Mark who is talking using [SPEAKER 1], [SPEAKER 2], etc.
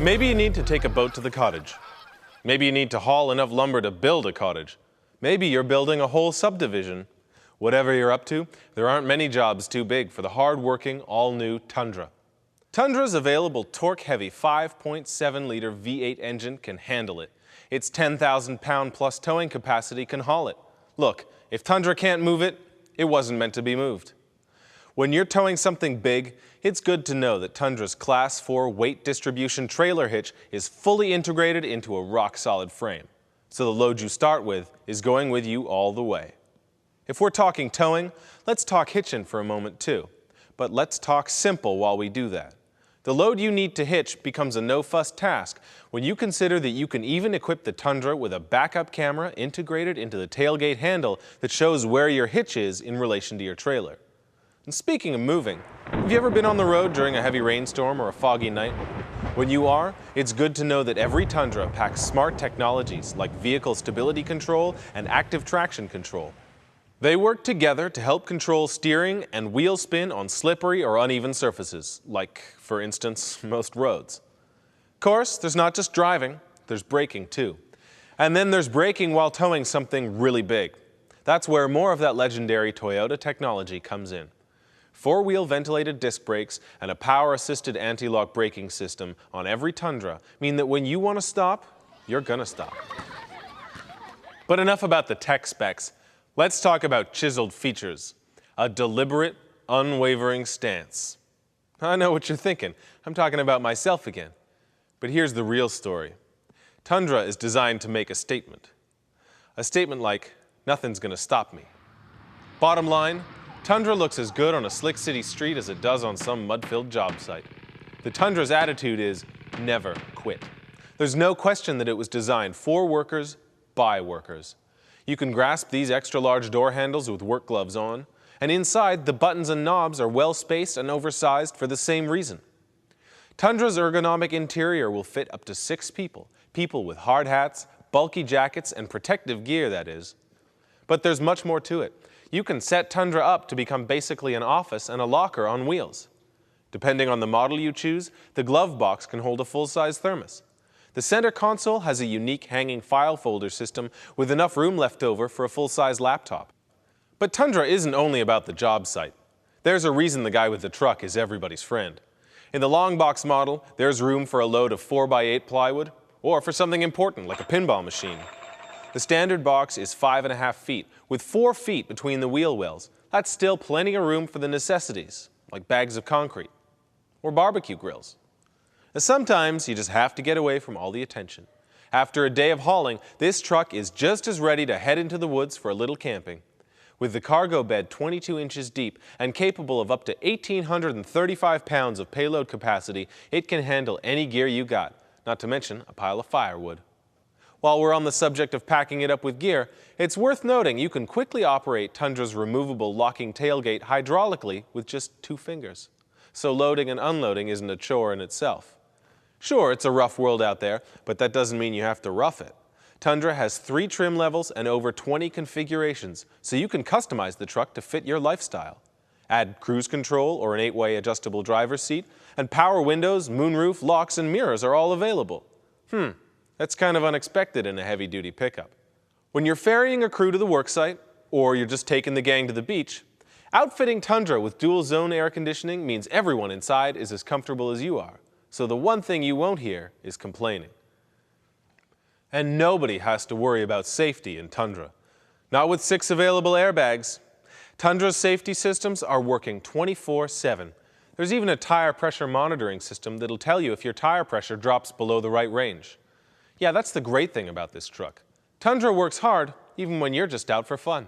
[SPEAKER 1] Maybe you need to take a boat to the cottage. Maybe you need to haul enough lumber to build a cottage. Maybe you're building a whole subdivision. Whatever you're up to, there aren't many jobs too big for the hard-working, all-new Tundra. Tundra's available torque-heavy 5.7-liter V8 engine can handle it. Its 10,000-pound-plus towing capacity can haul it. Look, if Tundra can't move it, it wasn't meant to be moved. When you're towing something big, it's good to know that Tundra's Class 4 weight distribution trailer hitch is fully integrated into a rock-solid frame. So the load you start with is going with you all the way. If we're talking towing, let's talk hitching for a moment too. But let's talk simple while we do that. The load you need to hitch becomes a no-fuss task when you consider that you can even equip the Tundra with a backup camera integrated into the tailgate handle that shows where your hitch is in relation to your trailer. And speaking of moving, have you ever been on the road during a heavy rainstorm or a foggy night? When you are, it's good to know that every Tundra packs smart technologies like vehicle stability control and active traction control. They work together to help control steering and wheel spin on slippery or uneven surfaces, like, for instance, most roads. Of course, there's not just driving, there's braking too. And then there's braking while towing something really big. That's where more of that legendary Toyota technology comes in. Four-wheel ventilated disc brakes and a power-assisted anti-lock braking system on every Tundra mean that when you want to stop, you're gonna stop. But enough about the tech specs. Let's talk about chiseled features. A deliberate, unwavering stance. I know what you're thinking. I'm talking about myself again. But here's the real story. Tundra is designed to make a statement. A statement like, nothing's gonna stop me. Bottom line, Tundra looks as good on a slick city street as it does on some mud-filled job site. The Tundra's attitude is never quit. There's no question that it was designed for workers, by workers. You can grasp these extra-large door handles with work gloves on, and inside, the buttons and knobs are well-spaced and oversized for the same reason. Tundra's ergonomic interior will fit up to 6 people, people with hard hats, bulky jackets, and protective gear, that is. But there's much more to it. You can set Tundra up to become basically an office and a locker on wheels. Depending on the model you choose, the glove box can hold a full-size thermos. The center console has a unique hanging file folder system with enough room left over for a full-size laptop. But Tundra isn't only about the job site. There's a reason the guy with the truck is everybody's friend. In the long box model, there's room for a load of 4x8 plywood, or for something important like a pinball machine. The standard box is 5.5 feet, with 4 feet between the wheel wells. That's still plenty of room for the necessities, like bags of concrete or barbecue grills. Now, sometimes you just have to get away from all the attention. After a day of hauling, this truck is just as ready to head into the woods for a little camping. With the cargo bed 22 inches deep and capable of up to 1,835 pounds of payload capacity, it can handle any gear you got, not to mention a pile of firewood. While we're on the subject of packing it up with gear, it's worth noting you can quickly operate Tundra's removable locking tailgate hydraulically with just 2 fingers. So loading and unloading isn't a chore in itself. Sure, it's a rough world out there, but that doesn't mean you have to rough it. Tundra has 3 trim levels and over 20 configurations, so you can customize the truck to fit your lifestyle. Add cruise control or an 8-way adjustable driver's seat, and power windows, moonroof, locks, and mirrors are all available. That's kind of unexpected in a heavy-duty pickup. When you're ferrying a crew to the worksite, or you're just taking the gang to the beach, outfitting Tundra with dual-zone air conditioning means everyone inside is as comfortable as you are. So the one thing you won't hear is complaining. And nobody has to worry about safety in Tundra. Not with 6 available airbags. Tundra's safety systems are working 24/7. There's even a tire pressure monitoring system that'll tell you if your tire pressure drops below the right range. Yeah, that's the great thing about this truck. Tundra works hard even when you're just out for fun.